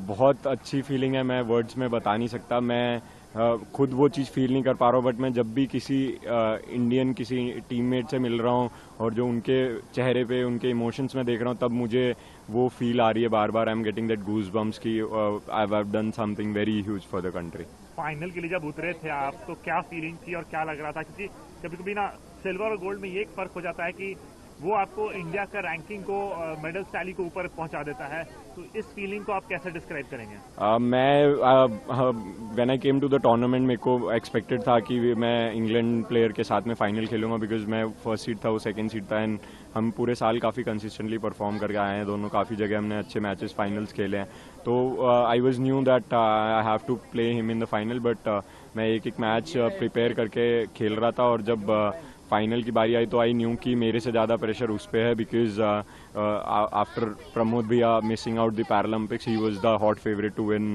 बहुत अच्छी फीलिंग है, मैं वर्ड्स में बता नहीं सकता। मैं खुद वो चीज़ फील नहीं कर पा रहा हूँ, बट मैं जब भी किसी इंडियन किसी टीममेट से मिल रहा हूँ और जो उनके चेहरे पे उनके इमोशंस में देख रहा हूँ, तब मुझे वो फील आ रही है बार बार। I am getting that goosebumps की I have done something very huge for the country. Final के लिए जब उतरे थे आप, तो क्या फीलिंग थी और क्या लग रहा था? क्योंकि कभी कभी ना सिल्वर और गोल्ड में ये एक फर्क हो जाता है कि वो आपको इंडिया का रैंकिंग को, मेडल टैली को ऊपर पहुंचा देता है। तो इस फीलिंग को आप कैसे डिस्क्राइब करेंगे? When I came to the tournament, मेरे को एक्सपेक्टेड था कि मैं इंग्लैंड प्लेयर के साथ में फाइनल खेलूंगा, बिकॉज मैं फर्स्ट सीड था, वो सेकंड सीड था। एंड हम पूरे साल काफ़ी कंसिस्टेंटली परफॉर्म करके आए हैं दोनों, काफ़ी जगह हमने अच्छे मैचेस फाइनल्स खेले हैं। तो I was knew that I have to play him in the final, but मैं एक एक मैच प्रिपेयर करके खेल रहा था, और जब फाइनल की बारी आई तो आई न्यू कि मेरे से ज़्यादा प्रेशर उस पर है, बिकॉज आफ्टर प्रमोद भैया missing out the Paralympics, he was the hot favourite to win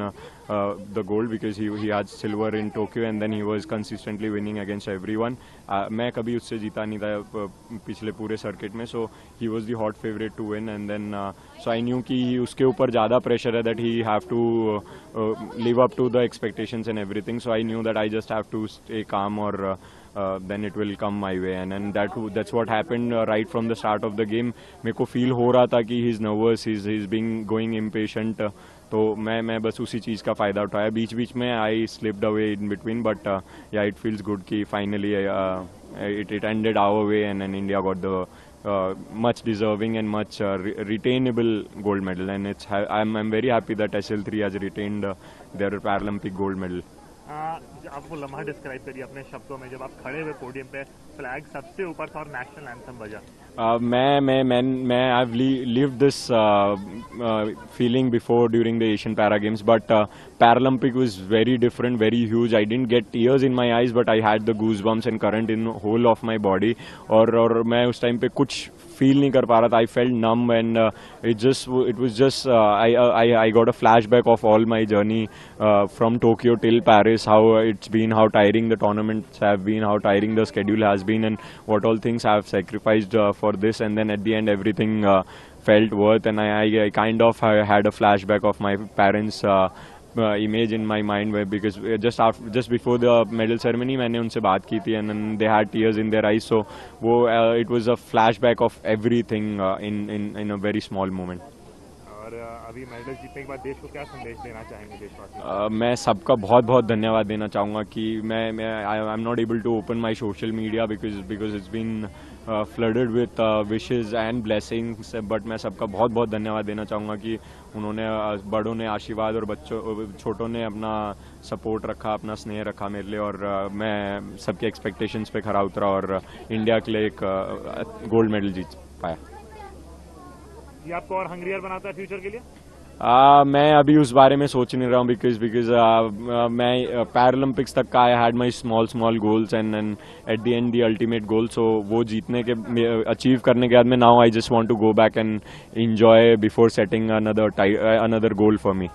the gold, because he had silver in Tokyo and then he was consistently winning against everyone. मैं कभी उससे जीता नहीं था पिछले पूरे सर्किट में, so he was the hot favourite to win. And then so I knew कि उसके ऊपर ज़्यादा प्रेशर है, that he have to live up to the expectations and everything. So I knew that I just have to stay calm, और then it will come my way, and that's what happened right from the start of the game. मेरे को feel हो रहा था कि he's nervous, he's being going impatient, तो मैं बस उसी चीज़ का फ़ायदा उठाया। बीच बीच में I slipped away in between, but yeah, it feels good कि finally it ended our way, and then India got the much deserving and much retainable gold medal, and I'm very happy that SL3 has retained their Paralympic gold medal. आप वो लम्हा describe करिए अपने शब्दों में, जब आप खड़े हुए पोडियम पे, फ्लैग सबसे ऊपर था और नेशनल एंथम बजा। मैं I've lived this feeling before during the Asian Para Games, but Paralympic was very different, very huge. I didn't get tears in my eyes, but I had the goosebumps and current in whole of my body. और मैं उस time पे कुछ feel नहीं कर पा रहा था. I felt numb, and it was just I got a flashback of all my journey from Tokyo till Paris, how it's been, how tiring the tournaments have been, how tiring the schedule has been, and what all things I have sacrificed for this, and then at the end everything felt worth. And I kind of had a flashback of my parents' image in my mind, where because just before the medal ceremony मैंने उनसे बात की थी, and then they had tears in their eyes, so वो it was a flashback of everything in a very small moment. और अभी medal जीतने के बाद देश को क्या संदेश देना चाहेंगे देशवासियों? मैं सबका बहुत बहुत धन्यवाद देना चाहूँगा कि मैं I am not able to open my social media because it's been flooded with wishes and blessings, but मैं सबका बहुत बहुत धन्यवाद देना चाहूँगा कि उन्होंने, बड़ों ने आशीर्वाद और छोटों ने अपना सपोर्ट रखा, अपना स्नेह रखा मेरे लिए, और मैं सबके एक्सपेक्टेशंस पे खरा उतरा और इंडिया के लिए एक गोल्ड मेडल जीत पाया। ये आपको और हंग्रियर बनाता है फ्यूचर के लिए? मैं अभी उस बारे में सोच नहीं रहा हूँ, बिकॉज मैं पैरालंपिक्स तक का I had my small goals, and at the end the ultimate goal, so वो जीतने के अचीव करने के बाद में now I just want to go back and enjoy before setting another goal for me.